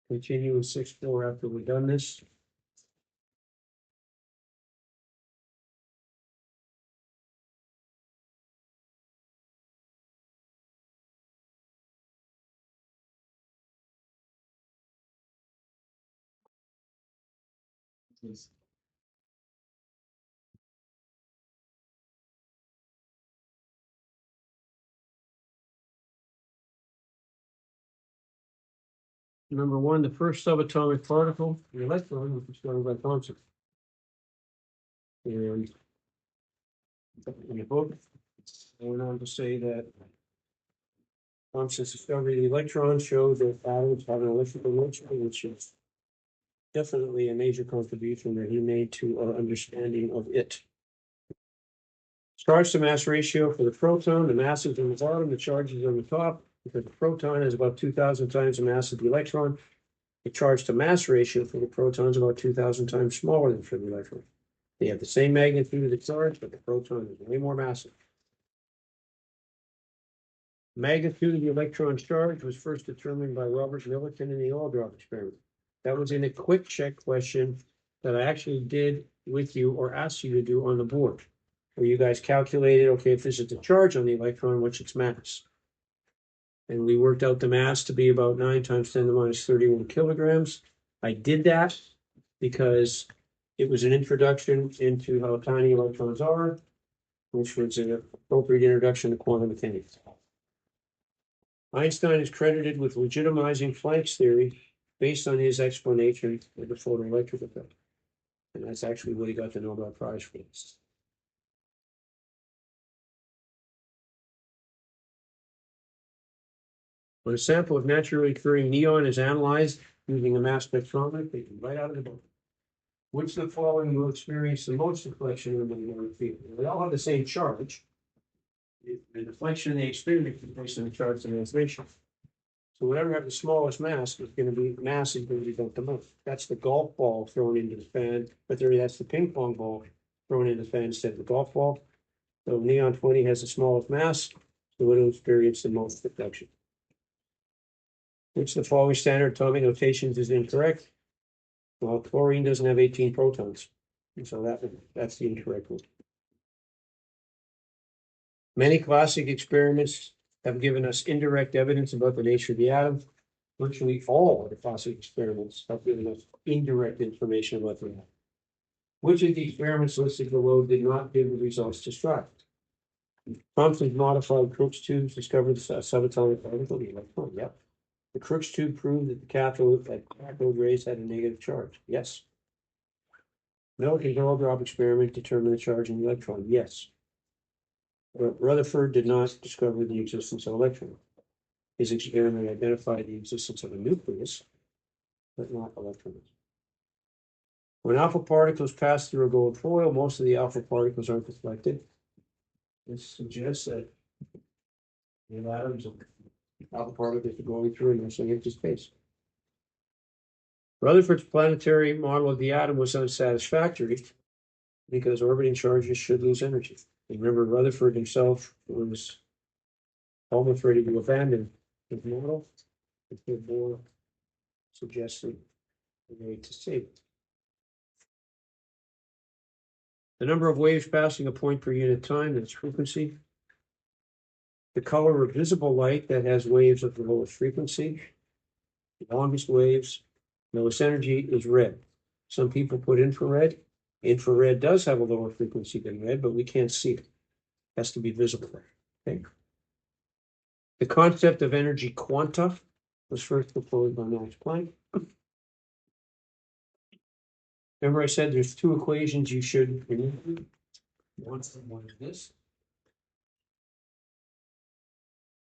continue in 6.4 after we've done this. Number one, the first subatomic particle, the electron, was discovered by Thomson. And in the book, I went on to say that Thomson's discovery of the electron showed that atoms have an electrical nature, which is definitely a major contribution that he made to our understanding of it. Charge to mass ratio for the proton, the mass is on the bottom, the charge is on the top, because the proton is about 2,000 times the mass of the electron. The charge to mass ratio for the proton is about 2,000 times smaller than for the electron. They have the same magnitude of the charge, but the proton is way more massive. Magnitude of the electron charge was first determined by Robert Millikan in the oil drop experiment. That was in a quick check question that I actually did with you or asked you to do on the board, where you guys calculated, okay, if this is the charge on the electron, what's its mass? And we worked out the mass to be about 9 times 10 to the minus 31 kilograms. I did that because it was an introduction into how tiny electrons are, which was an appropriate introduction to quantum mechanics. Einstein is credited with legitimizing Planck's theory based on his explanation of the photoelectric effect. And that's actually what he got the Nobel Prize for. When a sample of naturally occurring neon is analyzed using a mass spectrometer, they can right out of the book. Which of the following will experience the most deflection in the magnetic field? They all have the same charge. The deflection they experience is based on the charge to mass ratio. So whatever have the smallest mass is going to be the most. That's the golf ball thrown into the fan, but that's the ping pong ball thrown into the fan instead of the golf ball. So neon 20 has the smallest mass, so it'll experience the most deflection. Which of the following standard atomic notations is incorrect? Well, chlorine doesn't have 18 protons, and so that's the incorrect one. Many classic experiments have given us indirect evidence about the nature of the atom. Virtually all of the classic experiments have given us indirect information about the atom. Which of the experiments listed below did not give the results described? Thomson's modified Crookes tubes discovered the subatomic particle, the electron. Yep. The Crookes tube proved that the cathode rays had a negative charge. Yes. Millikan's oil drop experiment determined the charge in the electron. Yes. But Rutherford did not discover the existence of electron. His experiment identified the existence of a nucleus, but not electrons. When alpha particles pass through a gold foil, most of the alpha particles aren't deflected. This suggests that the atoms of alpha particles are going through and missing into space. Rutherford's planetary model of the atom was unsatisfactory because orbiting charges should lose energy. And remember, Rutherford himself was almost ready to abandon his model. If more suggested a way to save it. The number of waves passing a point per unit time, that's frequency. The color of visible light that has waves of the lowest frequency. The longest waves, lowest energy is red. Some people put infrared. Infrared does have a lower frequency than red, but we can't see it. It has to be visible. Okay. The concept of energy quanta was first proposed by Max Planck. Remember I said there's 2 equations you should remember. One is this.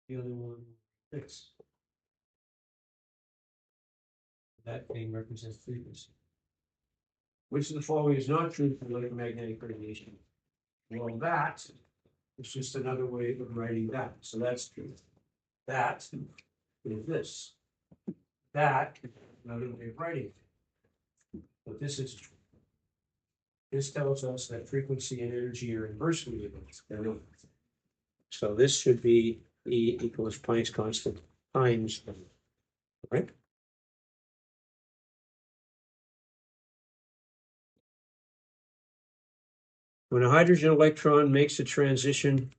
The other one is this. That thing represents frequency. Which of the following is not true for electromagnetic radiation? Well, that is just another way of writing that. So that's true. That is this. That is another way of writing it. But this is true. This tells us that frequency and energy are inversely related. So this should be E equals Planck's constant times, right? When a hydrogen electron makes a transition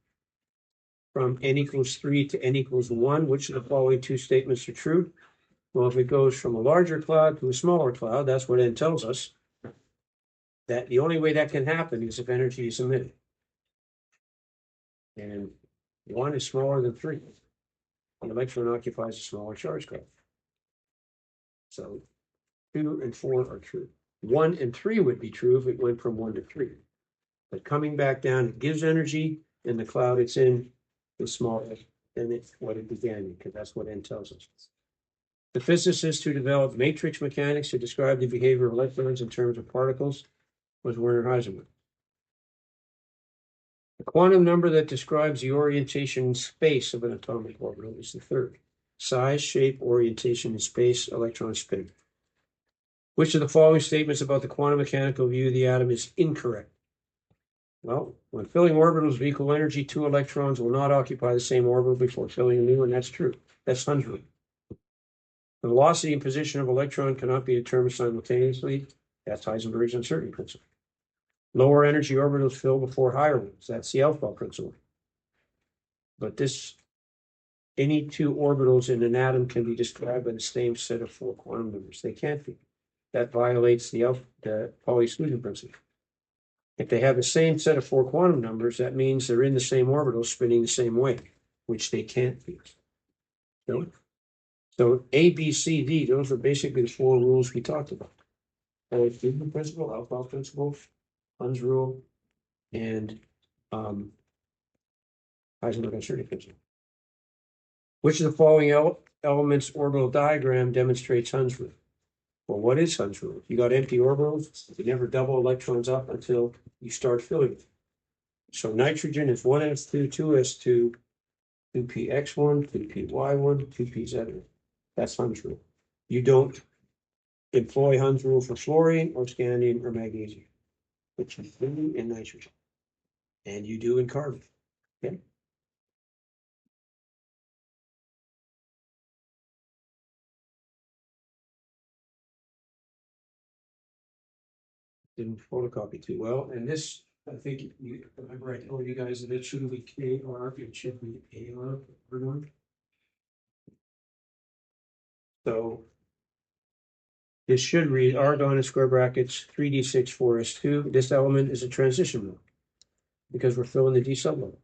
from n equals 3 to n equals 1, which of the following two statements are true? Well, if it goes from a larger cloud to a smaller cloud, that's what n tells us. That the only way that can happen is if energy is emitted. And 1 is smaller than 3. An electron occupies a smaller charge cloud. So 2 and 4 are true. 1 and 3 would be true if it went from 1 to 3. But coming back down, it gives energy, and the cloud it's in is smaller than what it began, because that's what n tells us. The physicist who developed matrix mechanics to describe the behavior of electrons in terms of particles was Werner Heisenberg. The quantum number that describes the orientation in space of an atomic orbital is the third. Size, shape, orientation in space, electron spin. Which of the following statements about the quantum mechanical view of the atom is incorrect? Well, when filling orbitals of equal energy, two electrons will not occupy the same orbital before filling a new one. That's true. That's Hund's rule. The velocity and position of an electron cannot be determined simultaneously. That's Heisenberg's uncertainty principle. Lower energy orbitals fill before higher ones. That's the Aufbau principle. But any two orbitals in an atom can be described by the same set of four quantum numbers. They can't be. That violates the Pauli exclusion principle. If they have the same set of four quantum numbers, that means they're in the same orbital spinning the same way, which they can't be. So A, B, C, D, those are basically the four rules we talked about. Pauli exclusion principle, Aufbau principle, Hund's rule, and Heisenberg uncertainty principle. Which of the following elements orbital diagram demonstrates Hund's rule? Well, what is Hund's rule? If you got empty orbitals, you never double electrons up until you start filling them. So nitrogen is 1s2, 2s2, 2px1, 2py1, 2pz1. That's Hund's rule. You don't employ Hund's rule for fluorine or scandium or magnesium, but you do in nitrogen, and you do in carbon. Okay. Didn't photocopy too well, and this, I think, remember I told you guys that it shouldn't be KR, it should be AR. So this should read argon in square brackets 3d6 4s2. This element is a transition mode because we're filling the d sublevel.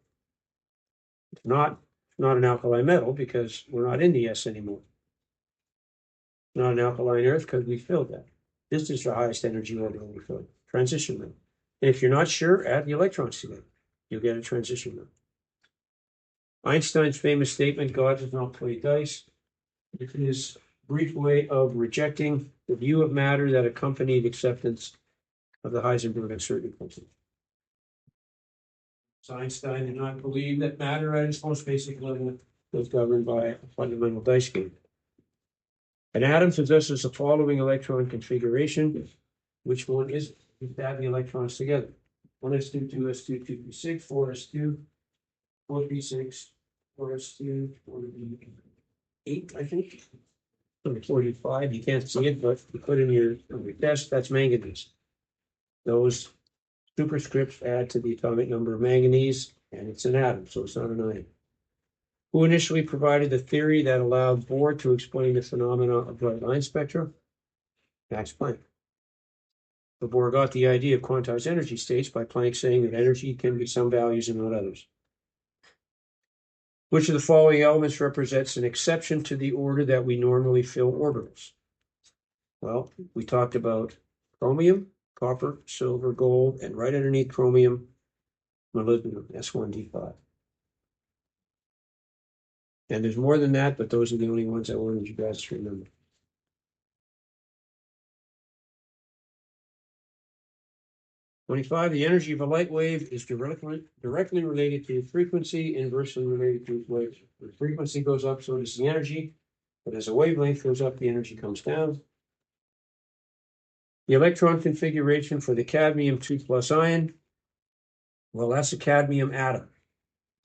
It's not an alkali metal because we're not in the S anymore. It's not an alkaline earth because we filled that. This is the highest energy orbital we filled. Transition mode. And if you're not sure, add the electrons together. You'll get a transition mode. Einstein's famous statement, God does not play dice. It is a brief way of rejecting the view of matter that accompanied acceptance of the Heisenberg uncertainty principle. So Einstein did not believe that matter at its most basic level was governed by a fundamental dice game. An atom possesses the following electron configuration. Which one is it? You add the electrons together. 1s2, 2s2, 2p6, 4s2, 4p6, 4s2, 4p8, I think. 45, you can't see it, but you put in your test, that's manganese. Those superscripts add to the atomic number of manganese, and it's an atom, so it's not an ion. Who initially provided the theory that allowed Bohr to explain the phenomena of bright line spectra? Max Planck. But Bohr got the idea of quantized energy states by Planck saying that energy can be some values and not others. Which of the following elements represents an exception to the order that we normally fill orbitals? Well, we talked about chromium, copper, silver, gold, and right underneath chromium, molybdenum, S1D5. And there's more than that, but those are the only ones I wanted you guys to remember. The energy of a light wave is directly related to frequency, inversely related to its waves. The frequency goes up, so does the energy. But as a wavelength goes up, the energy comes down. The electron configuration for the cadmium 2+ ion, well, that's a cadmium atom.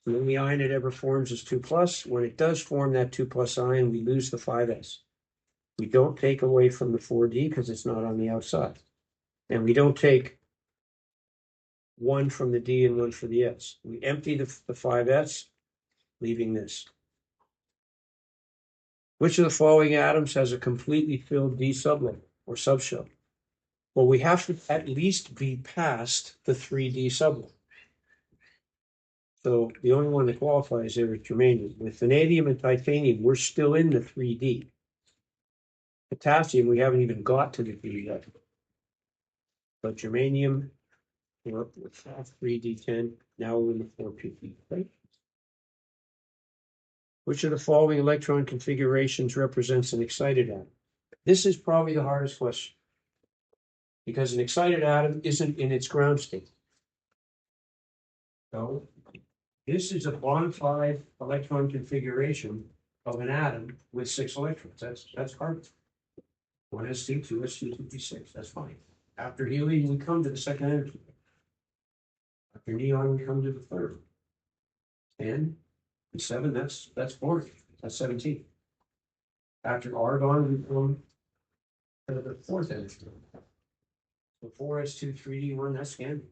The only ion it ever forms is 2+. When it does form that 2+ ion, we lose the 5s. We don't take away from the 4d because it's not on the outside. And we don't take one from the D and one for the S. We empty the 5s, leaving this. Which of the following atoms has a completely filled D sublevel or subshell? Well, we have to at least be past the 3D sublevel. So the only one that qualifies there is germanium. With vanadium and titanium, we're still in the 3D. Potassium, we haven't even got to the D yet. But germanium, we're up with 3D10. Now we're in the 4PP, right? Which of the following electron configurations represents an excited atom? This is probably the hardest question, because an excited atom isn't in its ground state. So this is a bond 5 electron configuration of an atom with 6 electrons. That's carbon. 1s2, 2s2, 2p6. That's fine. After helium, we come to the second energy. After neon, we come to the third. 10 and 7, that's 40. That's 17. After argon, we come to the fourth energy. So 4s2, 3d1, that's scandium.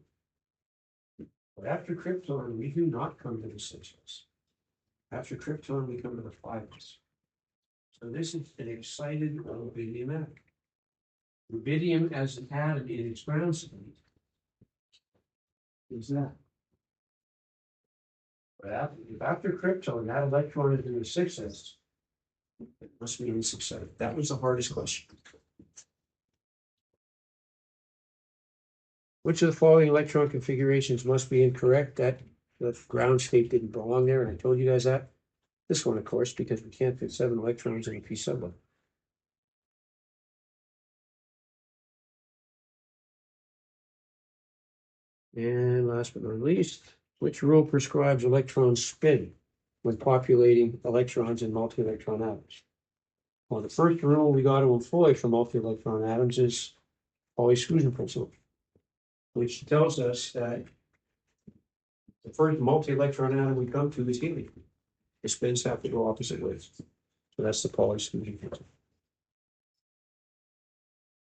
But after krypton, we do not come to the 6s. After krypton, we come to the 5s. So this is an excited rubidium atom. Rubidium as an atom in its ground state is that. But if after krypton, that electron is in the 6s, it must be in the 6s. That was the hardest question. Which of the following electron configurations must be incorrect? That the ground state didn't belong there, and I told you guys that. This one, of course, because we can't fit 7 electrons in a p sublevel. And last but not least, which rule prescribes electron spin when populating electrons in multi-electron atoms? Well, the first rule we got to employ for multi-electron atoms is Pauli-Exclusion principle, which tells us that the first multi-electron atom we come to is helium. The spins have to go opposite ways. So that's the Pauli-Exclusion principle.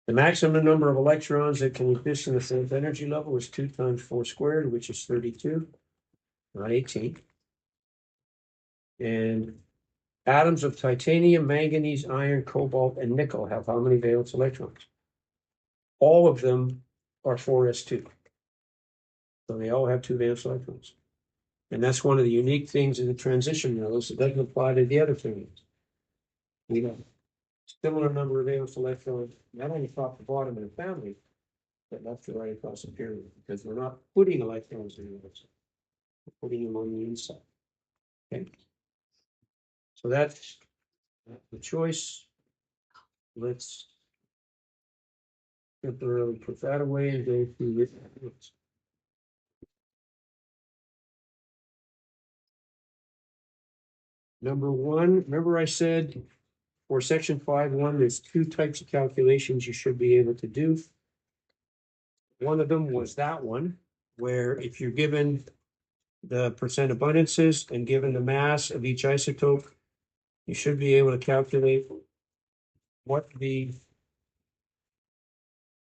The maximum number of electrons that can exist in the fourth energy level is 2 times 4 squared, which is 32, not 18. And atoms of titanium, manganese, iron, cobalt, and nickel have how many valence electrons? All of them are 4s2. So they all have 2 valence electrons. And that's one of the unique things in the transition metals. It doesn't apply to the other things. We have similar number of valence electrons, not only top to bottom in a family, but left to right across the period, because we're not putting electrons in the outside. We're putting them on the inside. Okay. So that's the choice. Let's temporarily put that away and go through this. Number 1, remember I said for section 5.1, there's 2 types of calculations you should be able to do. One of them was that one, where if you're given the percent abundances and given the mass of each isotope, you should be able to calculate what the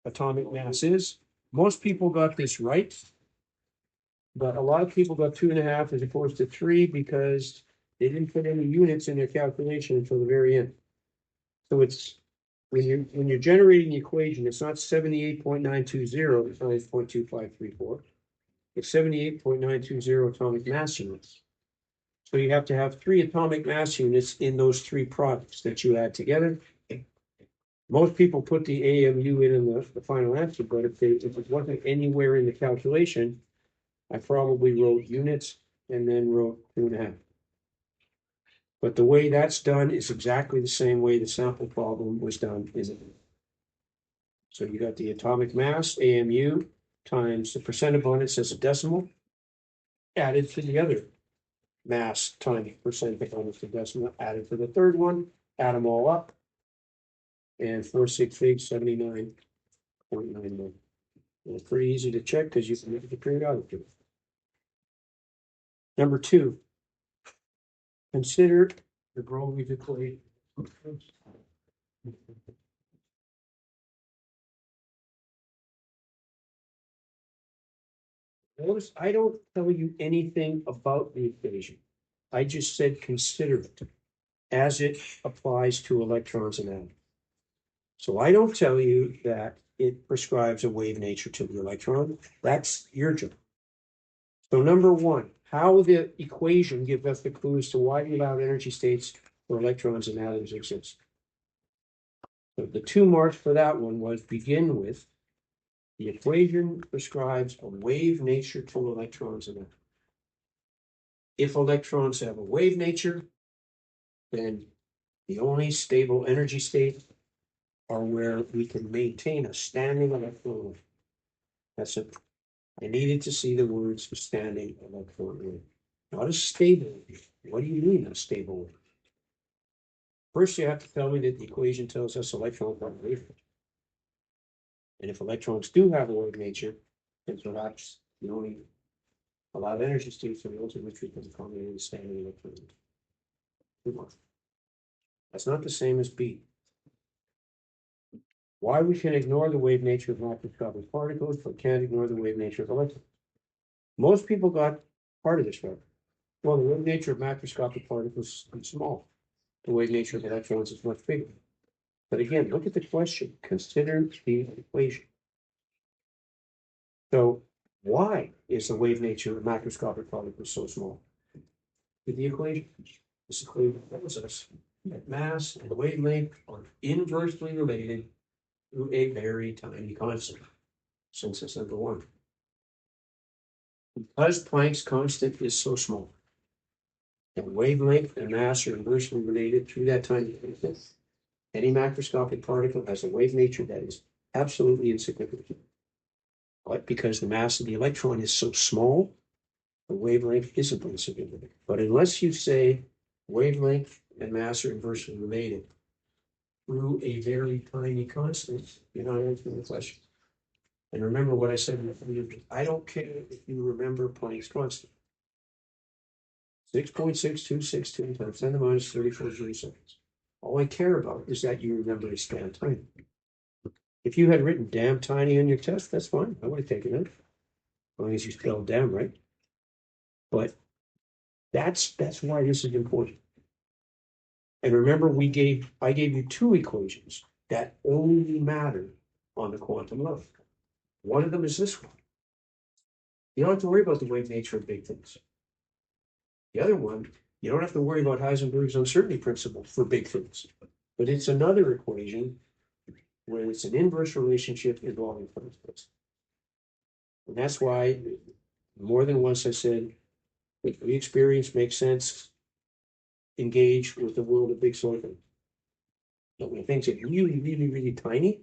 atomic mass is. Most people got this right, but a lot of people got 2.5 as opposed to 3 because they didn't put any units in their calculation until the very end. So it's when you're generating the equation, it's not 78.920 times 0.2534. It's 78.920 atomic mass units. So you have to have 3 atomic mass units in those 3 products that you add together. Most people put the AMU in the final answer, but if it wasn't anywhere in the calculation, I probably wrote units and then wrote 2.5. But the way that's done is exactly the same way the sample problem was done, isn't it? So you got the atomic mass, AMU, times the percent abundance as a decimal, added to the other mass times percent abundance as a decimal, added to the third one, add them all up, and 468, 79.91. It's pretty easy to check because you can look at the periodic table. Number 2, consider the Brovich equation. Notice I don't tell you anything about the equation. I just said consider it as it applies to electrons and atoms. So I don't tell you that it prescribes a wave nature to the electron. That's your job. So number one, how the equation gives us the clues to why the allowed energy states for electrons and atoms exist. So the 2 marks for that one was begin with, the equation prescribes a wave nature to electrons and atoms. If electrons have a wave nature, then the only stable energy states are where we can maintain a standing electron wave. That's it. I needed to see the words standing electron wave, not a stable wave. What do you mean a stable wave? First, you have to tell me that the equation tells us electrons have a wave nature. And if electrons do have a wave nature, then perhaps the only allowed energy states are the ones in which we can accommodate a standing electron wave. That's not the same as B. Why we can ignore the wave nature of macroscopic particles, but can't ignore the wave nature of electrons. Most people got part of this right. Well, the wave nature of macroscopic particles is small. The wave nature of electrons is much bigger. But again, look at the question. Consider the equation. So why is the wave nature of macroscopic particles so small? With the equation. This equation tells us that mass and wavelength are inversely related to a very tiny constant, since it's number one. Because Planck's constant is so small, and wavelength and mass are inversely related through that tiny constant, any macroscopic particle has a wave nature that is absolutely insignificant. But because the mass of the electron is so small, the wavelength isn't insignificant. But unless you say wavelength and mass are inversely related through a very tiny constant, you're not answering the question. And remember what I said before, I don't care if you remember Planck's constant. 6.6262 times 10 to the minus 34 jouleseconds. All I care about is that you remember it's damn tiny. If you had written damn tiny on your test, that's fine. I would have taken it. As long as you spelled damn right. But that's why this is important. And remember, I gave you 2 equations that only matter on the quantum level. One of them is this one. You don't have to worry about the wave nature of big things. The other one, you don't have to worry about Heisenberg's uncertainty principle for big things. But it's another equation where it's an inverse relationship involving particles. And that's why more than once I said, if the experience makes sense, engage with the world of big silicon. But when things get really, really, really tiny,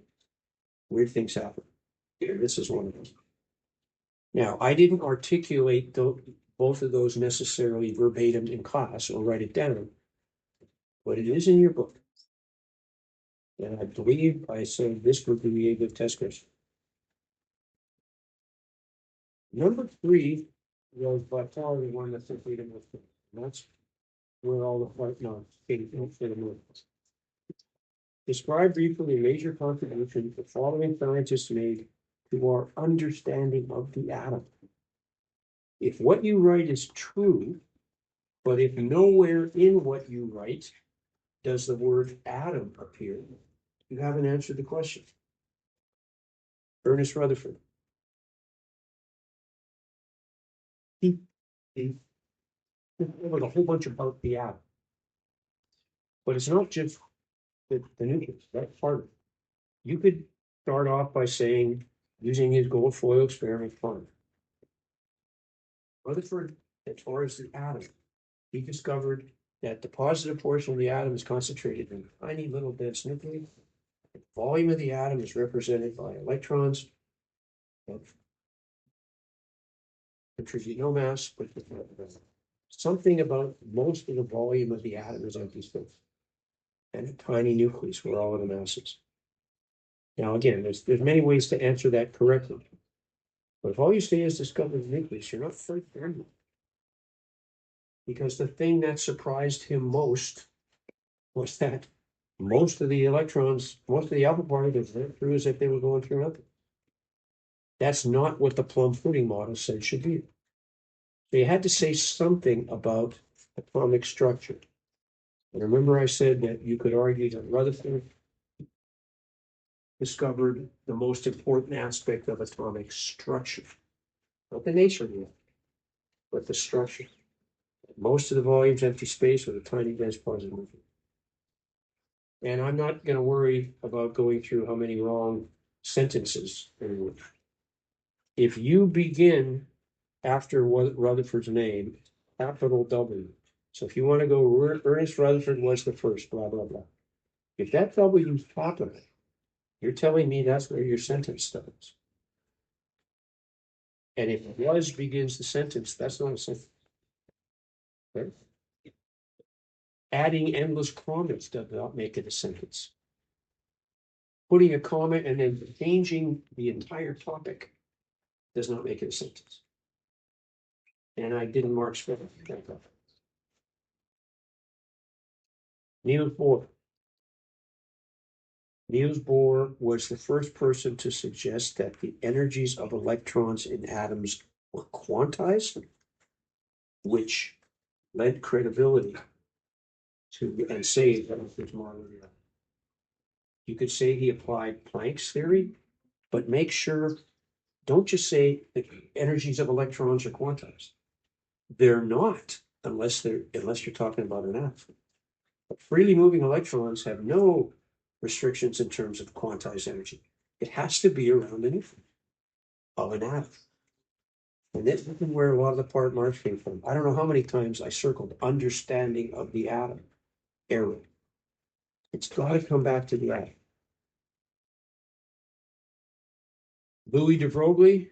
weird things happen. This is one of them. Now, I didn't articulate both of those necessarily verbatim in class or write it down, but it is in your book. And I believe I said this would be a good test question. Number 3 was by far the one that's simply the most important. That's where all the part no, describe briefly a major contribution the following scientists made to our understanding of the atom. If what you write is true, but if nowhere in what you write does the word atom appear, you haven't answered the question. Ernest Rutherford. He wrote a whole bunch about the atom. But it's not just the nucleus, that's part of it. You could start off by saying, using his gold foil experiment fun. Rutherford, as far as the atom, he discovered that the positive portion of the atom is concentrated in a tiny little dense nucleus. The volume of the atom is represented by electrons that contribute no mass, but something about most of the volume of the atom is empty space. And a tiny nucleus where all of the mass is. Now, again, there's many ways to answer that correctly. But if all you say is discover the nucleus, you're not very friendly. Because the thing that surprised him most was that most of the electrons, most of the alpha particles went through as if they were going through nothing. That's not what the plum pudding model said should be. So you had to say something about atomic structure. And remember I said that you could argue that Rutherford discovered the most important aspect of atomic structure. Not the nature of it, but the structure. Most of the volume's empty space with a tiny dense positive movement. And I'm not going to worry about going through how many wrong sentences there were. If you begin after Rutherford's name, capital W. So if you want to go, Ernest Rutherford was the first, blah, blah, blah. If that W is popular, you're telling me that's where your sentence starts. And if was begins the sentence, that's not a sentence. Right? Adding endless comments does not make it a sentence. Putting a comment and then changing the entire topic does not make it a sentence. And I didn't mark spelling. Niels Bohr. Niels Bohr was the first person to suggest that the energies of electrons in atoms were quantized, which lent credibility to and saved Rutherford's model. You could say he applied Planck's theory, but make sure, don't just say the energies of electrons are quantized. They're not, unless you're talking about an atom. But freely moving electrons have no restrictions in terms of quantized energy. It has to be around the nucleus of an atom. And this is where a lot of the part marks came from. I don't know how many times I circled understanding of the atom error. It's got to come back to the atom. Louis de Broglie,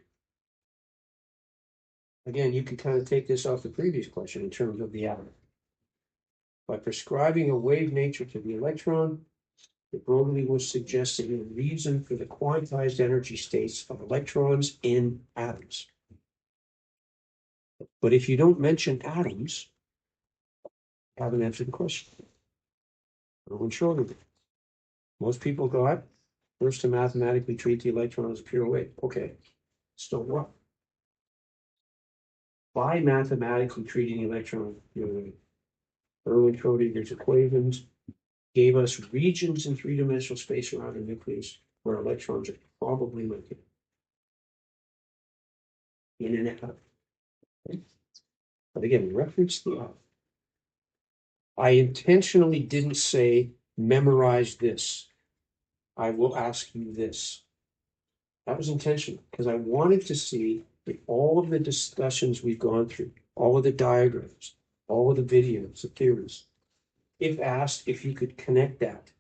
again, you can kind of take this off the previous question in terms of the atom. By prescribing a wave nature to the electron, de Broglie was suggesting a reason for the quantized energy states of electrons in atoms. But if you don't mention atoms, you haven't answered the question. Erwin Schrödinger. Most people got first to mathematically treat the electron as pure wave. Okay, so what? By mathematically treating the electron as pure wave, Erwin Schrödinger's equations gave us regions in three-dimensional space around the nucleus where electrons are probably located in an atom. But again, reference the atom. I intentionally didn't say memorize this. I will ask you this. That was intentional because I wanted to see that all of the discussions we've gone through, all of the diagrams, all of the videos, the theories, if asked, if you could connect that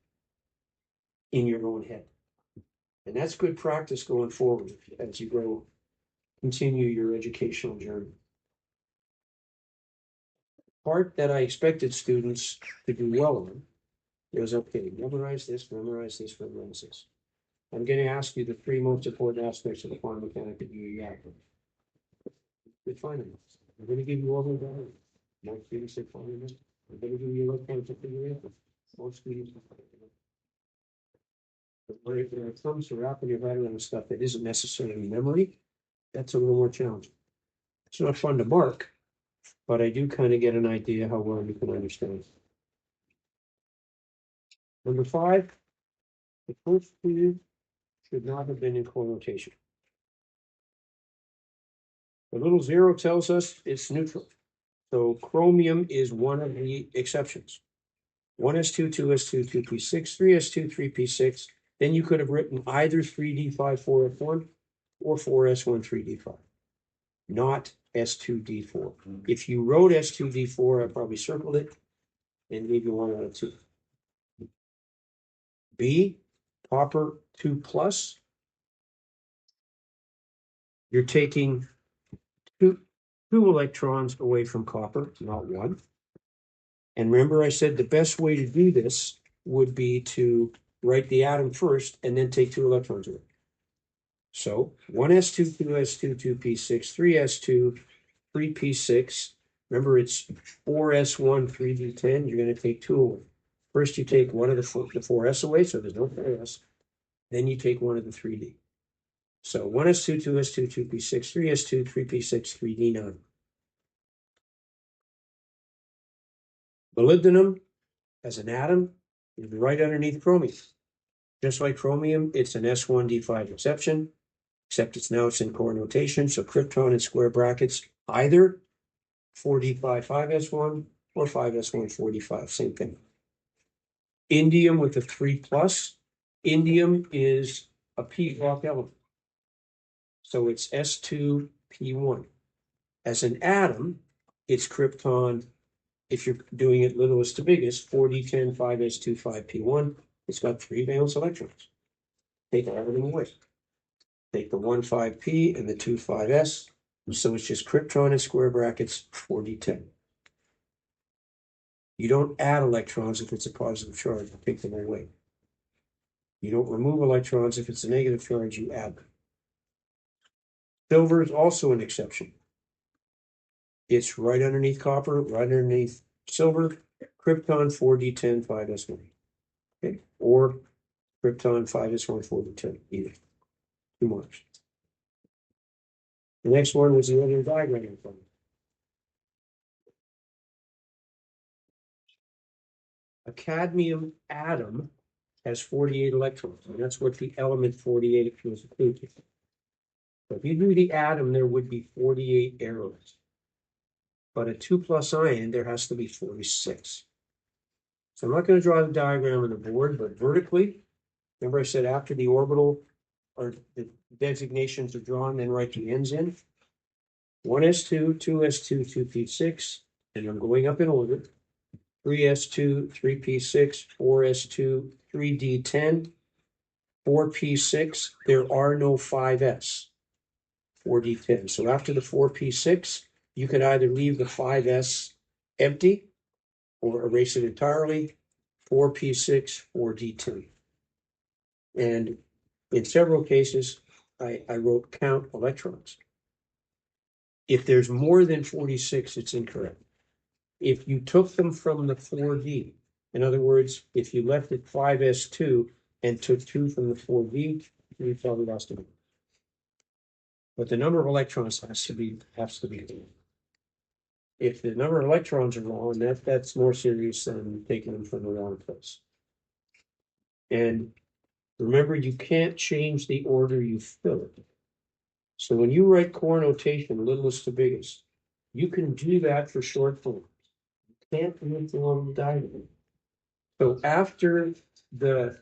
in your own head. And that's good practice going forward as you continue your educational journey. Part that I expected students to do well on was, okay, memorize this, memorize this, memorize this. I'm going to ask you the three most important aspects of the quantum mechanics of your reactor. Refining. I'm going to give you all the value. Most students say quantum mechanics. I'm going to give you electronics to figure it out. Most students. But when it comes to wrapping your head around stuff that isn't necessarily memory, that's a little more challenging. It's not fun to mark, but I do kind of get an idea how well you can understand. Number 5, the first two should not have been in co-notation. The little 0 tells us it's neutral. So chromium is one of the exceptions. 1s2, 2s2, 2p6, 3s2, 3p6. Then you could have written either 3d5, 4f1 or 4s1, 3d5, not s2d4. If you wrote s2d4, I probably circled it and gave you 1 out of 2. B, copper 2 plus. You're taking two electrons away from copper, not 1. And remember I said the best way to do this would be to write the atom first and then take 2 electrons away. So 1s2, 2s2, 2p6, 3s2, 3p6. Remember it's 4s1, 3d10. You're going to take 2 away. First you take one of the 4s away, so there's no 4s. Then you take one of the 3d. So 1s2, 2s2, 2p6, 3s2, 3p6, 3d9. Molybdenum as an atom is right underneath chromium. Just like chromium, it's an S1d5 exception, except it's in core notation. So krypton in square brackets, either 4d5 5s1 or 5s1 4d5, same thing. Indium with a 3 plus. Indium is a p block element. So it's S2p1. As an atom, it's krypton. If you're doing it littlest to biggest, 4d10 5s2 5p1. It's got 3 valence electrons. Take everything away. Take the 1 5p and the 2 5s. So it's just krypton in square brackets 4d10. You don't add electrons if it's a positive charge, you take them away. You don't remove electrons if it's a negative charge, you add them. Silver is also an exception. It's right underneath copper, right underneath silver, krypton 4d10 5s1. Okay, or krypton 5s1 4d10, either. 2 marks. The next one was the other diagram in front. A cadmium atom has 48 electrons, and that's what the element 48 is included. So if you do the atom, there would be 48 arrows. But a 2 plus ion, there has to be 46. So I'm not going to draw the diagram on the board, but vertically, remember I said after the orbital or the designations are drawn, then write the ends in. 1s2, 2s2, 2p6, and I'm going up in order. 3s2, 3p6, 4s2, 3d10, 4p6. There are no 5s, 4d10. So after the 4p6, you can either leave the 5s empty or erase it entirely. 4p6, 4d10. And in several cases, I wrote count electrons. If there's more than 46, it's incorrect. If you took them from the 4D, in other words, if you left it 5s2 and took 2 from the 4D, you probably lost it. But the number of electrons has to be. If the number of electrons are wrong, that's more serious than taking them from the wrong place. And remember, you can't change the order you fill it. So when you write core notation, littlest to biggest, you can do that for short forms. You can't do it along the diagram. So after the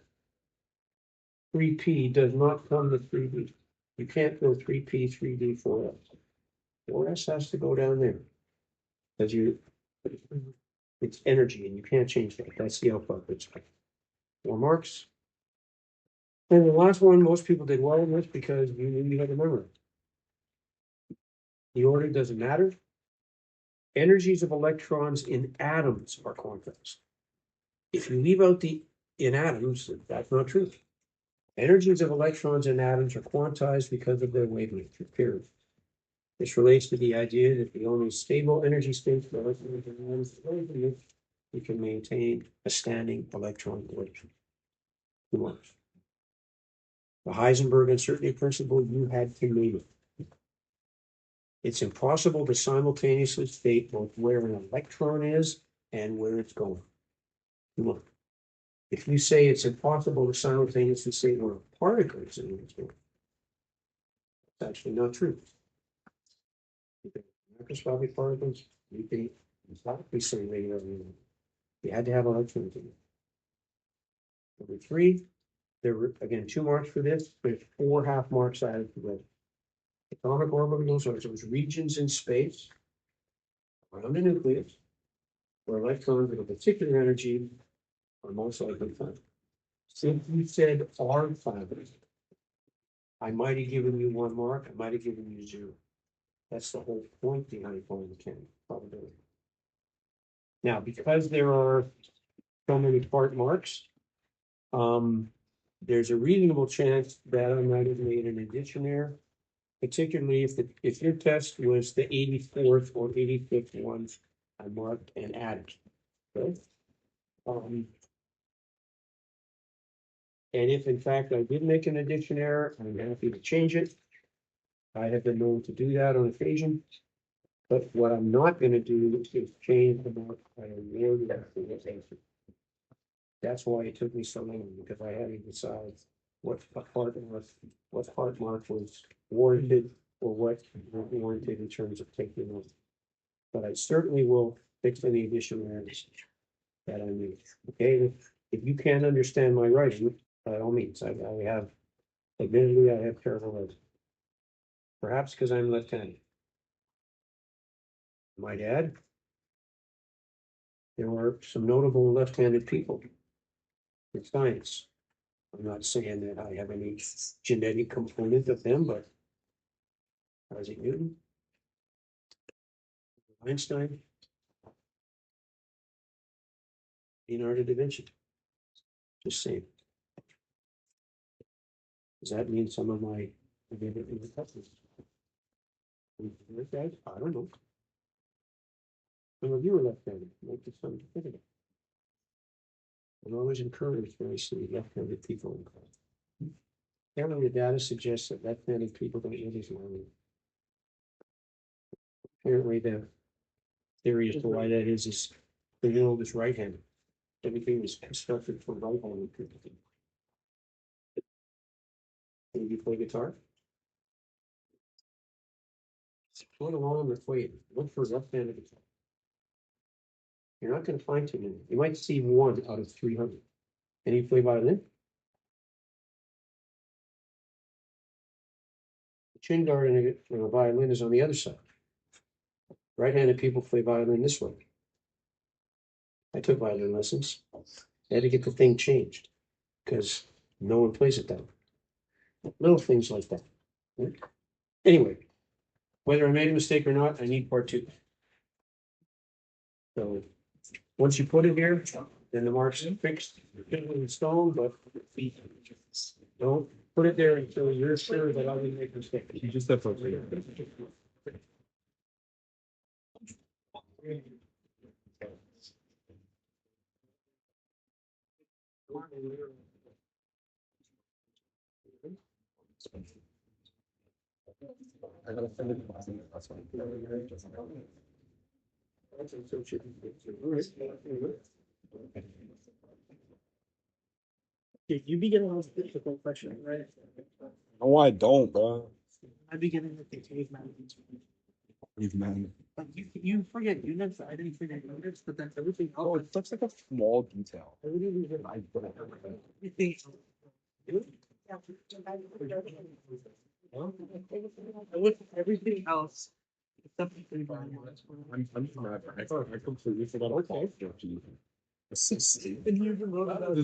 3p does not come to 3d. You can't go 3p, 3d, 4s. 4s has to go down there. Because it's energy and you can't change that. That's the alpha. 4 marks. And the last one, most people did well in this because you knew you had to remember it. The order doesn't matter. Energies of electrons in atoms are quantized. If you leave out the in atoms, that's not true. Energies of electrons in atoms are quantized because of their wavelength, period. This relates to the idea that the only stable energy state for electrons in atoms is you can maintain a standing electron collision. The Heisenberg uncertainty principle, you had to name it. It's impossible to simultaneously state both where an electron is and where it's going. Look, if you say it's impossible to simultaneously state where a particle is and where it's going, it's actually not true. Microscopic particles, you can exactly say radio. You had to have electrons in it. Number 3, there were again 2 marks for this. There's 4 half marks added to it. Atomic orbitals are those regions in space around the nucleus where electrons of a particular energy are most likely found. Since you said R found, I might have given you 1 mark, I might have given you 0. That's the whole point behind Coulomb mechanics probability. Now, because there are so many part marks, there's a reasonable chance that I might have made an addition there, particularly if your test was the 84th or 85th one, I marked and added. Okay? And if in fact I did make an addition error, I'm happy to change it. I have been known to do that on occasion. But what I'm not gonna do is change the mark I awarded for this answer. That's why it took me so long, because I had to decide what part mark was warranted or what wasn't warranted in terms of taking off. But I certainly will fix any additional errors that I made. Okay, if you can't understand my writing, by all means, I have, admittedly, I have terrible writing. Perhaps because I'm left-handed. Might add, there are some notable left-handed people in science. I'm not saying that I have any genetic component of them, but Isaac Newton, Einstein, Leonardo da Vinci. Just saying. Does that mean some of my guys? I don't know. Some of you are left-handed. Make this something to think about. I'm always encouraged when I see left-handed people in class. Apparently, the data suggests that left-handed people don't get as long. Apparently, the theory as to why that is the world is right-handed. Everything is constructed for right-handed people. Can you play guitar? Play along with play. Look for left-handed guitar. You're not going to find too many. You might see one out of 300. Can you play violin? The chin guard in a violin is on the other side. Right-handed people play violin this way. I took violin lessons. I had to get the thing changed because no one plays it that way. Little things like that. Anyway, whether I made a mistake or not, I need part two. So once you put it here, then the mark's fixed in stone, but don't put it there until you're sure that I didn't make a mistake. You just have to. I gotta send it. That's fine. Dude, you be getting those difficult questions, right? No, I don't, bro. I be getting the caveman. You've man. Like you forget units. I didn't forget units, but then everything Oh, else. it's such like a small detail. Everything is I don't know. everything. With everything else, except for caveman. I'm mad. I completely forgot about this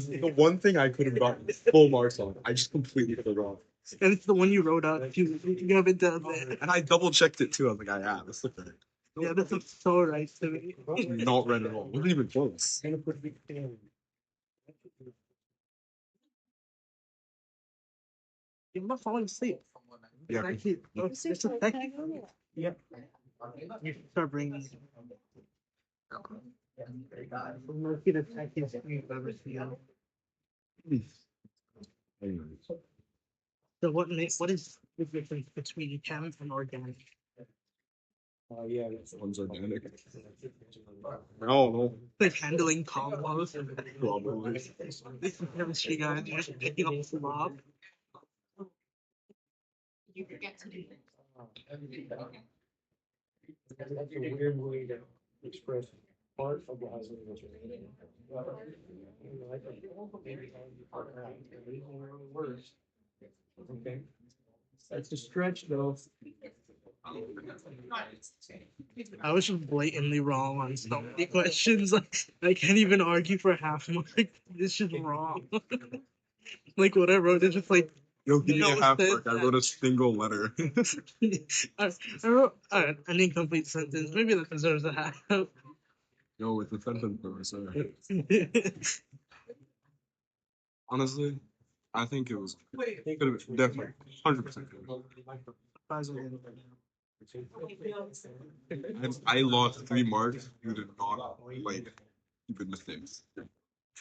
is the one thing I could have gotten full marks on. I just completely forgot. And it's the one you wrote out. You haven't done that. And I double checked it too. I was like, yeah, this looks right. Yeah, this looks so right to me. Not red at all. Wasn't even close. You're not falling asleep. Yeah. Actually, it's a technique. Yep. You should start bringing. I'm looking at techniques you've ever seen. Anyways. So what is the difference between chem and organic? Yeah. One's organic. No. Like handling combos. Probably. This is chemistry, guys. You're just picking up slop. You forget to do things. That's a weird way to express part of the housing. Okay. That's a stretch though. I was just blatantly wrong on so many questions. Like I can't even argue for half mark. It's just wrong. Like what I wrote is just like Yo, give me No, a half it's mark. I wrote a single letter. I wrote an incomplete sentence. Maybe that deserves a half. Yo, it's a sentence though, sorry. Honestly, I think it was definitely 100%. I lost 3 marks due to not like stupid mistakes.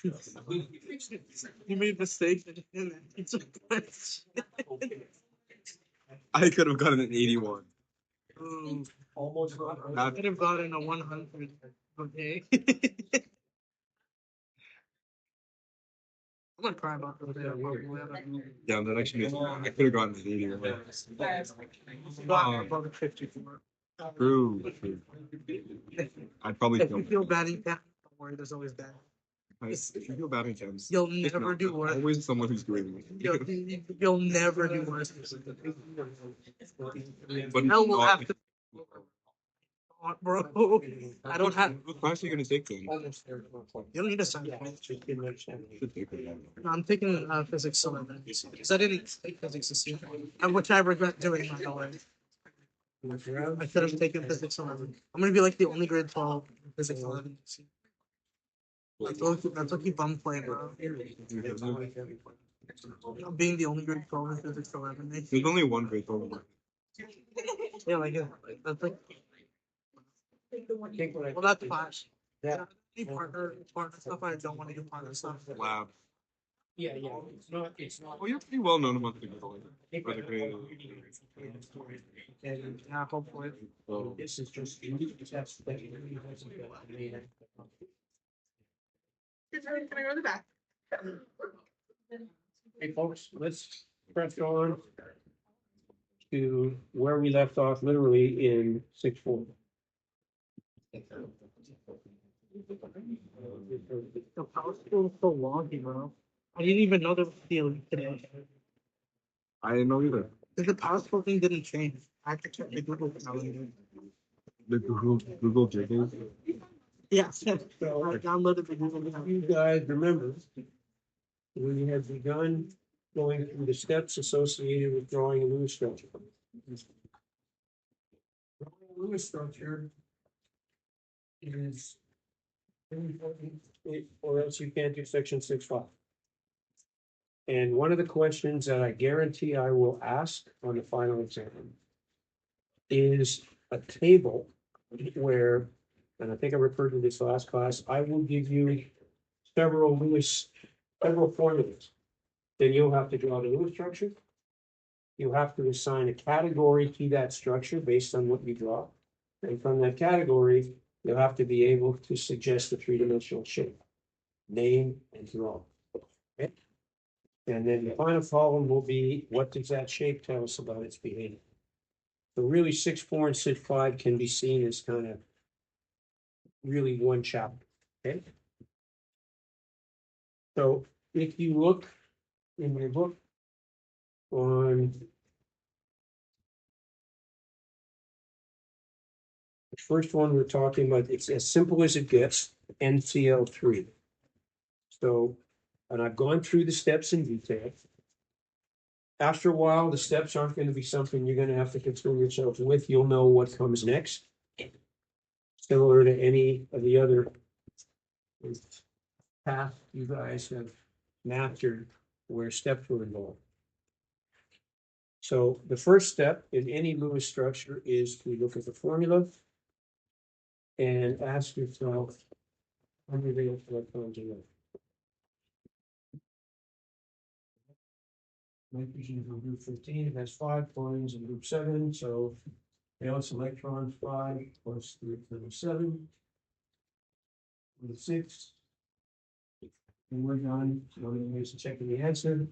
You made a mistake and it's a question. I could have gotten an 81. Almost. I could have gotten a 100. Okay. I'm gonna cry about this. Yeah, that actually makes I could have gotten an 81. About a 54. True. I'd probably If feel you feel bad, you can't. Don't worry, there's always bad. if you feel bad in camps. You'll it's never not. do There's worse. always someone who's doing You'll never do worse. it. But Hell will not- have to. Bro, I don't have. What class are you gonna take then? You don't need a sign. Should take it. No, I'm taking physics 11 because I didn't take physics this year, which I regret doing, by the way. I could have taken physics 11. I'm gonna be like the only grade 12 in physics 11 this year. That's what keep bum playing, bro. I'm being the only grade 12 in physics 11. There's only one grade 12. Yeah, like that's like. Well, that's class. Yeah. Any partner stuff. I don't want to do partner stuff. Lab. Yeah, it's not. Well, you're pretty well known among the people. Or the grade. Yeah, hopefully. So, This is just. Can I go to the back? Hey, folks, let's press on to where we left off, literally in 6-4. The power school is so loggy, bro. I didn't even know there was the elite today. I didn't know either. Because the power school thing didn't change. I had to check the Google calendar. The Google Jiggles. Yeah, I downloaded the Google calendar. You guys remember, we had begun going through the steps associated with drawing a Lewis structure. Drawing a Lewis structure is very important, or else you can't do section 6.5. And one of the questions that I guarantee I will ask on the final exam is a table where, and I think I referred to this last class, I will give you several formulas. Then you'll have to draw the Lewis structure. You have to assign a category to that structure based on what you draw. And from that category, you'll have to be able to suggest a three-dimensional shape, name and draw. Okay? And then the final column will be, what does that shape tell us about its behavior? So really 6.4 and 6.5 can be seen as kind of really one chapter, okay? So if you look in your book on the first one we're talking about, it's as simple as it gets, NCL3. So, and I've gone through the steps in detail. After a while, the steps aren't going to be something you're going to have to concern yourself with. You'll know what comes next. Similar to any of the other paths you guys have mastered where steps were involved. So the first step in any Lewis structure is to look at the formula and ask yourself how many valence electrons are there. Nitrogen is in group 15, it has 5, chlorine is in group 7, so valence electrons 5 plus group 7, with 6. And we're done. So the only ways to check the answer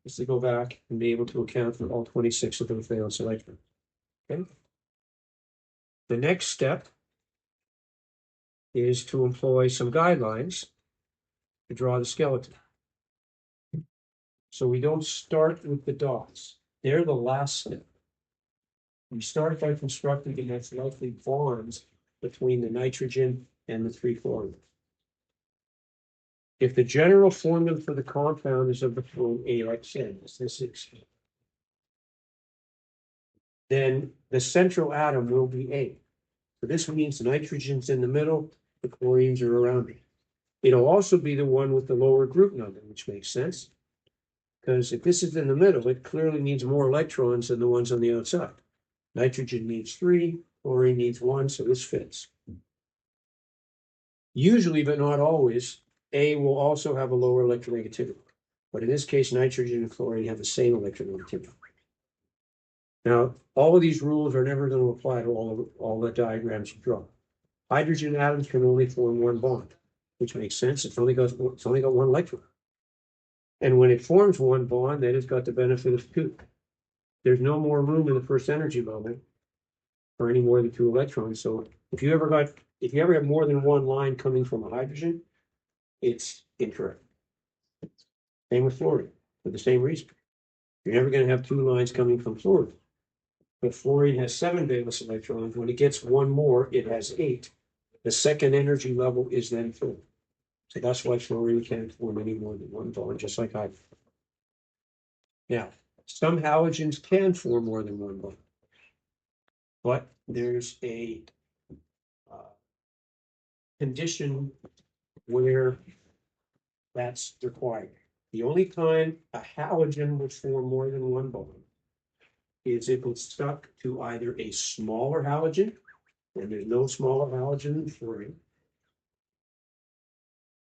is to go back and be able to account for all 26 of those valence electrons. Okay. The next step is to employ some guidelines to draw the skeleton. So we don't start with the dots. They're the last step. We start by constructing the most likely bonds between the nitrogen and the 3 fluorine. If the general formula for the compound is of the form A, like said, this is, then the central atom will be A. So this means the nitrogen's in the middle, the chlorines are around it. It'll also be the one with the lower group number, which makes sense. Because if this is in the middle, it clearly needs more electrons than the ones on the outside. Nitrogen needs 3, chlorine needs 1, so this fits. Usually, but not always, A will also have a lower electronegativity. But in this case, nitrogen and chlorine have the same electronegativity. Now, all of these rules are never going to apply to all the diagrams you draw. Hydrogen atoms can only form one bond, which makes sense. It's only got one electron. And when it forms one bond, then it's got the benefit of two. There's no more room in the first energy level for any more than two electrons. So if you ever have more than one line coming from a hydrogen, it's incorrect. Same with fluorine, for the same reason. You're never going to have two lines coming from fluorine. But fluorine has 7 valence electrons. When it gets one more, it has 8. The second energy level is then full. So that's why fluorine can't form any more than one bond, just like hydrogen. Now, some halogens can form more than one bond, but there's a condition where that's required. The only time a halogen would form more than one bond is if it's stuck to either a smaller halogen, and there's no smaller halogen in fluorine,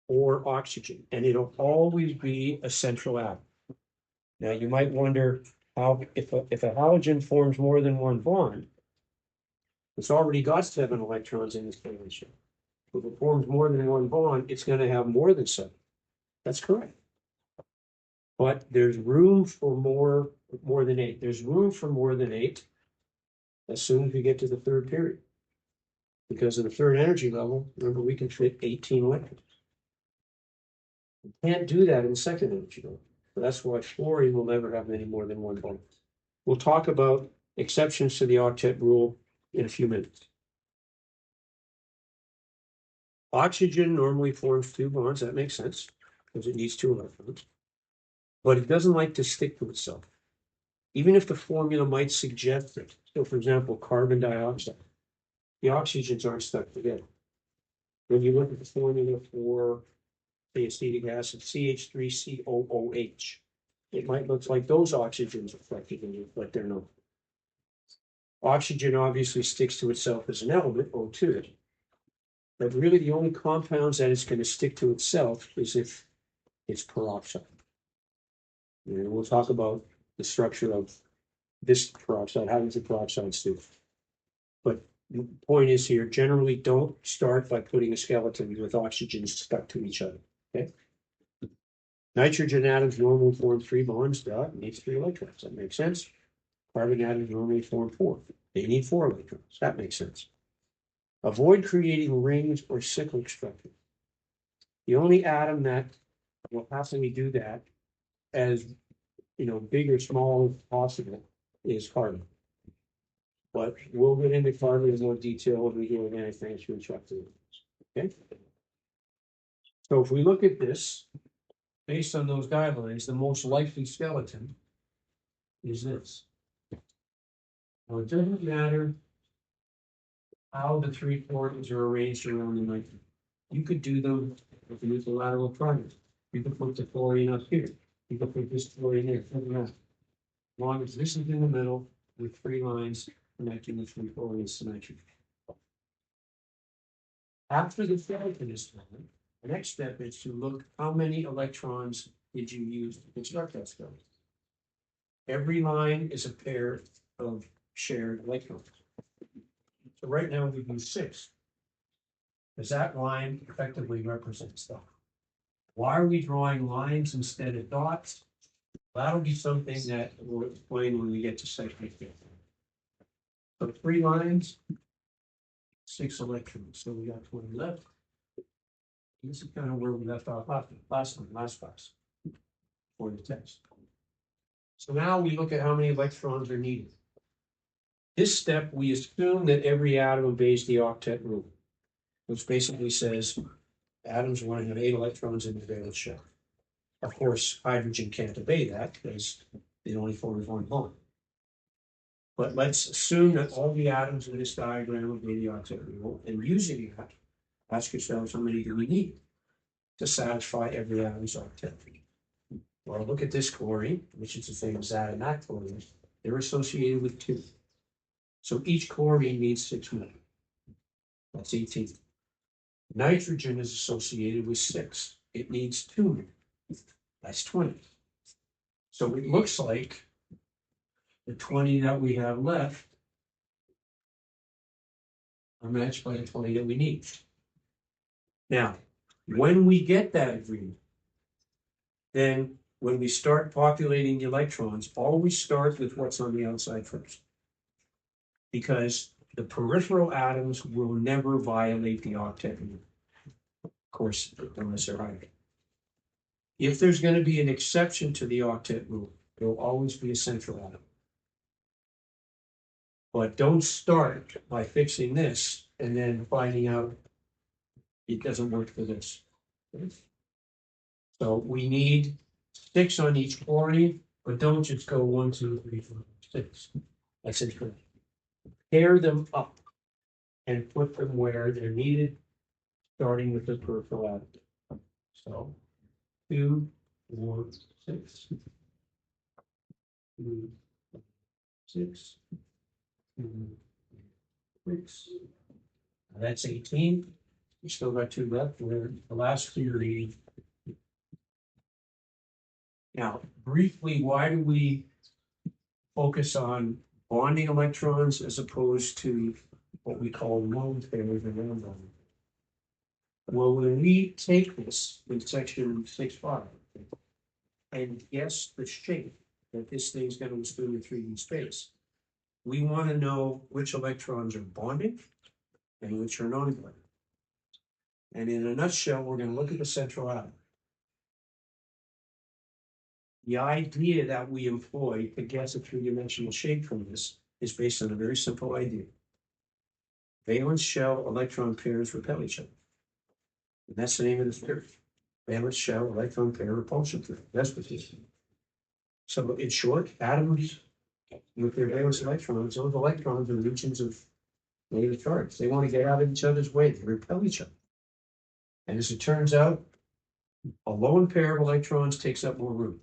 or oxygen, and it'll always be a central atom. Now you might wonder how, if a halogen forms more than one bond, it's already got 7 electrons in its valence shell. If it forms more than one bond, it's going to have more than 7. That's correct. But there's room for more than 8. There's room for more than 8 as soon as we get to the third period. Because of the third energy level, remember, we can fit 18 electrons. We can't do that in the second energy level. So that's why fluorine will never have any more than one bond. We'll talk about exceptions to the octet rule in a few minutes. Oxygen normally forms 2 bonds. That makes sense because it needs 2 electrons. But it doesn't like to stick to itself. Even if the formula might suggest it. So, for example, carbon dioxide. The oxygens aren't stuck together. When you look at the formula for, say, acetic acid, CH3COOH, it might look like those oxygens are reflected in it, but they're not. Oxygen obviously sticks to itself as an element, O2. But really the only compounds that it's going to stick to itself is if it's peroxide. And we'll talk about the structure of this peroxide, how does the peroxides do? But the point is here, generally don't start by putting a skeleton with oxygens stuck to each other, okay? Nitrogen atoms normally form 3 bonds, it needs 3 electrons, that makes sense. Carbon atoms normally form 4, they need 4 electrons, that makes sense. Avoid creating rings or cyclic structures. The only atom that will happily do that, as big or small as possible, is carbon. But we'll get into carbon in more detail when we do organic chemistry instructions. Okay. So if we look at this, based on those guidelines, the most likely skeleton is this. Now it doesn't matter how the 3 quarters are arranged around the nitrogen. You could do them with the lateral triangle. You could put the fluorine up here. You could put this fluorine there. As long as this is in the middle with 3 lines connecting the 3 fluorines to nitrogen. After the skeleton is formed, the next step is to look how many electrons did you use to construct that skeleton. Every line is a pair of shared electrons. So right now we use 6, because that line effectively represents that. Why are we drawing lines instead of dots? That'll be something that we'll explain when we get to section 5. So 3 lines, 6 electrons. So we got 20 left. This is kind of where we left off last class for the test. So now we look at how many electrons are needed. This step, we assume that every atom obeys the octet rule, which basically says atoms want to have 8 electrons in the valence shell. Of course, hydrogen can't obey that because it only forms 1 bond. But let's assume that all the atoms in this diagram obey the octet rule, and using that, ask yourselves how many do we need to satisfy every atom's octet. Well, look at this chlorine, which is the same as that and that chlorine. They're associated with 2. So each chlorine needs 6 more. That's 18. Nitrogen is associated with 6. it needs 2. That's 20. So it looks like the 20 that we have left are matched by the 20 that we need. Now, when we get that agreement, then when we start populating the electrons, always start with what's on the outside first. Because the peripheral atoms will never violate the octet rule. Of course, unless they're hydrogen. If there's going to be an exception to the octet rule, there will always be a central atom. But don't start by fixing this and then finding out it doesn't work for this. So we need 6 on each chlorine, but don't just go 1, 2, 3, 4, 6. That's incorrect. Pair them up and put them where they're needed, starting with the peripheral atom. So 2, 4, 6. 2, 6. 2, 6. That's 18. We still got 2 left. Where the last 3. Now, briefly, why do we focus on bonding electrons as opposed to what we call lone pairs and non-bonding? Well, when we take this in section 6.5 and guess the shape that this thing's going to assume in 3D space, we want to know which electrons are bonding and which are non-bonding. And in a nutshell, we're going to look at the central atom. The idea that we employ to guess a 3-dimensional shape from this is based on a very simple idea. Valence shell electron pairs repel each other. And that's the name of this theory. Valence shell electron pair repulsion theory. That's what this is. So in short, atoms with their valence electrons, those electrons are regions of negative charge. They want to get out of each other's way. They repel each other. And as it turns out, a lone pair of electrons takes up more room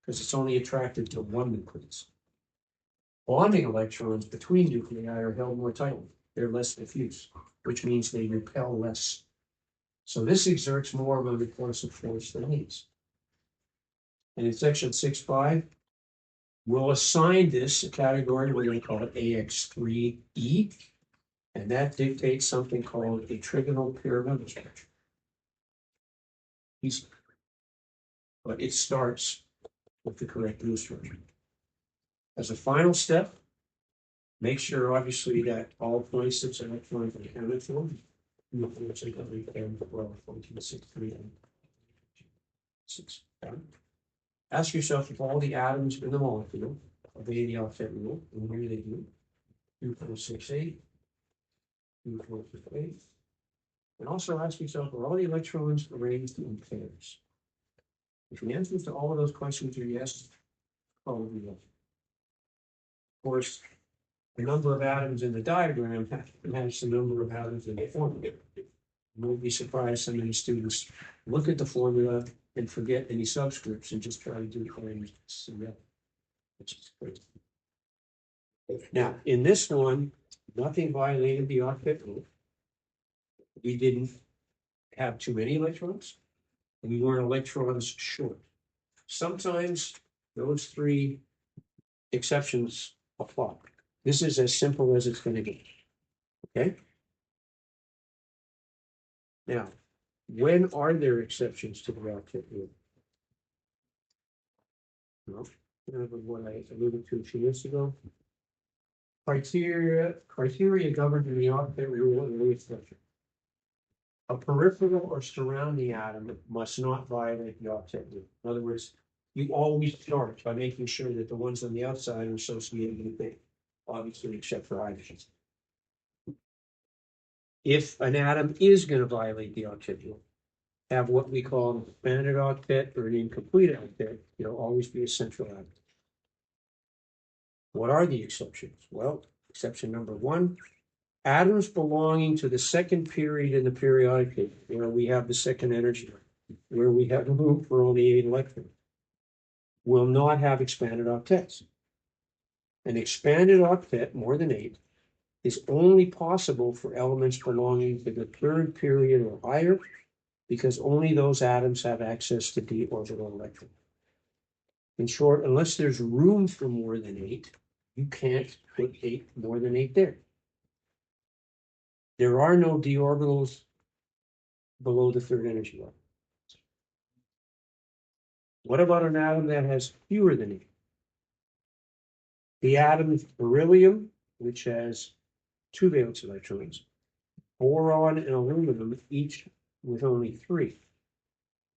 because it's only attracted to one nucleus. Bonding electrons between nuclei are held more tightly. They're less diffuse, which means they repel less. So this exerts more of a repulsive force than these. And in section 6.5, we'll assign this a category, we're going to call it AX3E, and that dictates something called a trigonal pyramidal structure. But it starts with the correct glue structure. As a final step, make sure obviously that all 26 electrons are accounted for. Ask yourself if all the atoms in the molecule obey the octet rule, and where they do. 2, 4, 6, 8. 2, 4, 6, 8. And also ask yourself, are all the electrons arranged in pairs? If the answers to all of those questions are yes, probably yes. Of course, the number of atoms in the diagram matches the number of atoms in the formula. You won't be surprised some of these students look at the formula and forget any subscripts and just try to do claims. Which is crazy. Now, in this one, nothing violated the octet rule. We didn't have too many electrons. We weren't electrons short. Sometimes those 3 exceptions apply. This is as simple as it's going to get. Okay? Now, when are there exceptions to the octet rule? Well, what I alluded to a few minutes ago. Criteria governed in the octet rule and Lewis structure. A peripheral or surrounding atom must not violate the octet rule. In other words, you always start by making sure that the ones on the outside are associated with it, obviously except for hydrogens. If an atom is going to violate the octet rule, have what we call an expanded octet or an incomplete octet, it'll always be a central atom. What are the exceptions? Well, exception number 1, atoms belonging to the second period in the periodic table, where we have the second energy, where we have room for only 8 electrons, will not have expanded octets. An expanded octet, more than 8, is only possible for elements belonging to the third period or higher, because only those atoms have access to d orbital electron. In short, unless there's room for more than 8, you can't put more than 8 there. There are no d orbitals below the third energy level. What about an atom that has fewer than 8? The atom of beryllium, which has 2 valence electrons, boron and aluminum, each with only 3.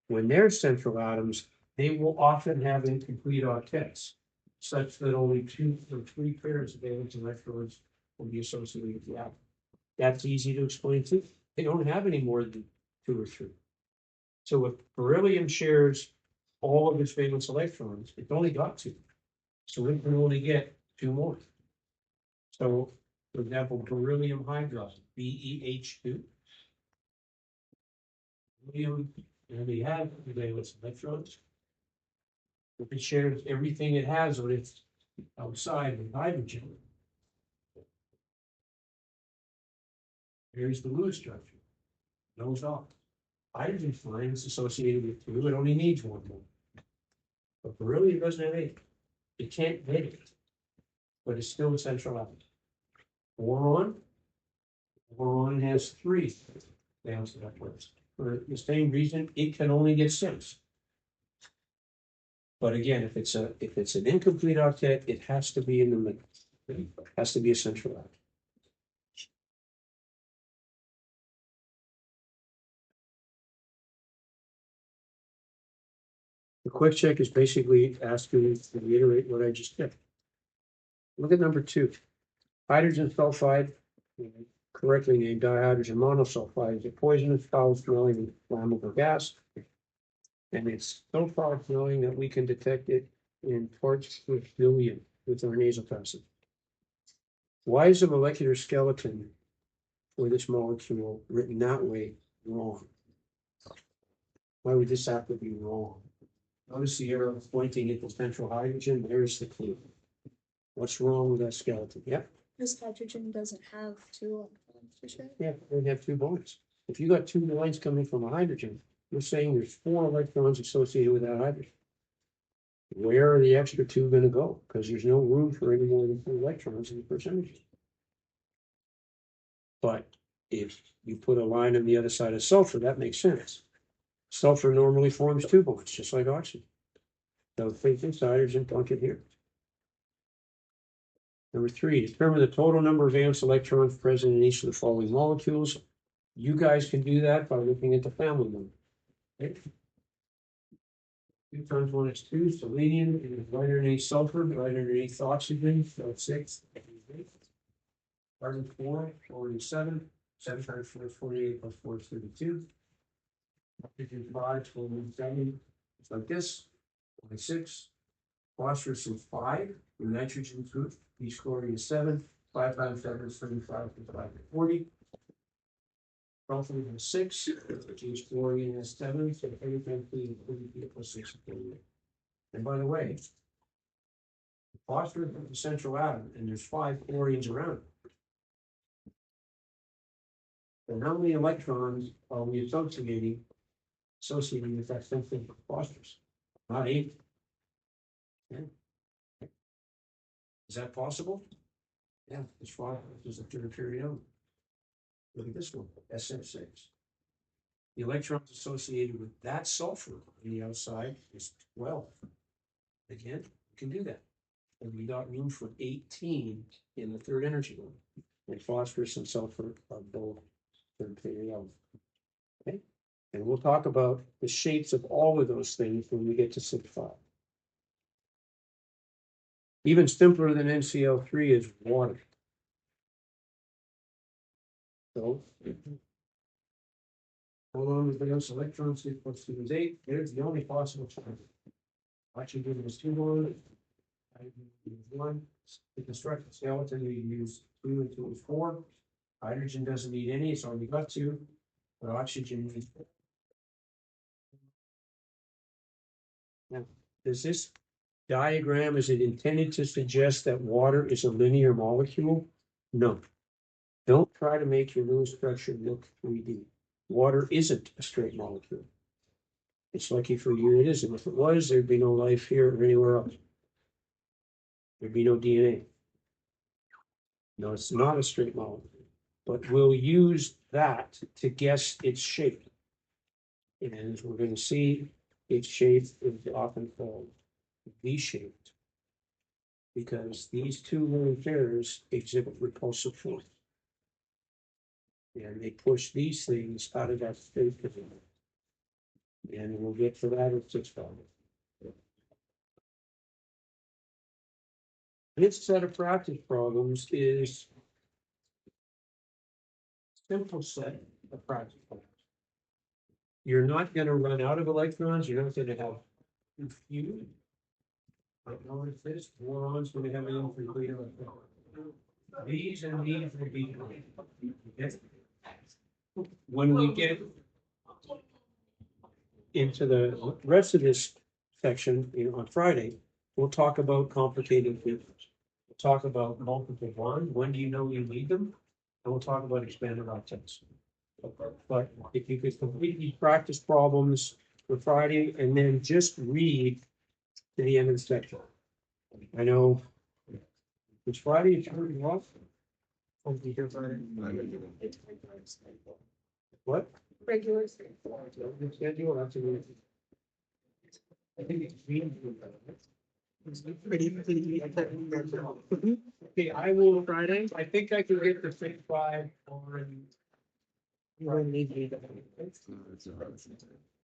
When they're central atoms, they will often have incomplete octets, such that only 2 or 3 pairs of valence electrons will be associated with the atom. That's easy to explain too. They don't have any more than 2 or 3. So if beryllium shares all of its valence electrons, it's only got 2. So it can only get 2 more. So, for example, beryllium hydride, BeH2. Beryllium only has the valence electrons. If it shares everything it has on its outside with hydrogen, here's the Lewis structure. Goes off. Hydrogen fine is associated with 2, it only needs 1 more. But beryllium doesn't have 8. It can't get it, but it's still a central atom. Boron has 3 valence electrons. For the same reason, it can only get 6. But again, if it's an incomplete octet, it has to be in the middle. It has to be a central atom. The quick check is basically asking you to reiterate what I just did. Look at number 2. Hydrogen sulfide, correctly named dihydrogen monosulfide, is a poisonous, foul-smelling, flammable gas. And it's so foul-smelling that we can detect it in parts per billion with our nasal passage. Why is the molecular skeleton for this molecule written that way wrong? Why would this have to be wrong? Notice the arrow pointing at the central hydrogen. There's the clue. What's wrong with that skeleton? Yep. This hydrogen doesn't have 2 electrons, you say? Yeah, they have 2 bonds. If you got 2 lines coming from a hydrogen, you're saying there's 4 electrons associated with that hydrogen. Where are the extra 2 going to go? Because there's no room for any more than 2 electrons in the percentages. But if you put a line on the other side of sulfur, that makes sense. Sulfur normally forms 2 bonds, just like oxygen. So take this hydrogen, plunk it here. Number 3, determine the total number of valence electrons present in each of the following molecules. You guys can do that by looking at the family number. Okay. 2 times 1 is 2, selenium is right underneath sulfur, right underneath oxygen, so 6. Carbon 4, 47, 7 times 4 is 48, plus 4 is 32. Oxygen 5, 27, it's like this, 26. Phosphorus is 5, the nitrogen 2, each chlorine is 7, 5 times 7 is 35, 5 is 40. Sulfur is 6, each chlorine is 7, so 30 times 3 is 48 plus 6 is 48. And by the way, phosphorus is the central atom, and there's 5 chlorines around it. And how many electrons are we associating with that something phosphorus? Not 8. Okay. Is that possible? Yeah, it's phosphorus is a tertiary element. Look at this one, SF6. The electrons associated with that sulfur on the outside is 12. Again, you can do that. And we got room for 18 in the third energy one. And phosphorus and sulfur are both tertiary elements. Okay? And we'll talk about the shapes of all of those things when we get to 6.5. Even simpler than NCl3 is water. So, hold on with those electrons, 6 plus 2 is 8. There's the only possible time. Oxygen is 2 bonds, hydrogen is 1. To construct the skeleton, we use 2 and 2 is 4. Hydrogen doesn't need any, it's only got 2, but oxygen needs 4. Now, does this diagram, is it intended to suggest that water is a linear molecule? No. Don't try to make your Lewis structure look 3D. Water isn't a straight molecule. It's lucky for you it isn't. If it was, there'd be no life here or anywhere else. There'd be no DNA. No, it's not a straight molecule, but we'll use that to guess its shape. And as we're going to see, its shape is often called V-shaped because these two lone pairs exhibit repulsive force. And they push these things out of that state. And we'll get to that at 6:00. This set of practice problems is simple set of practice problems. You're not going to run out of electrons. You're not going to have too few. Like notice this, boron's going to have an incomplete electron. These and these will be. Okay? When we get into the rest of this section, on Friday, we'll talk about complicated features. We'll talk about multiple bonds. When do you know you need them? And we'll talk about expanded octets. But if you could complete these practice problems for Friday and then just read to the end of the section. I know it's Friday, it's already off. I'll be here Friday. What? Regular. Schedule, that's a good. I think it's green. Okay, I will, Friday. I think I can get the Fig 5 on. You really need me.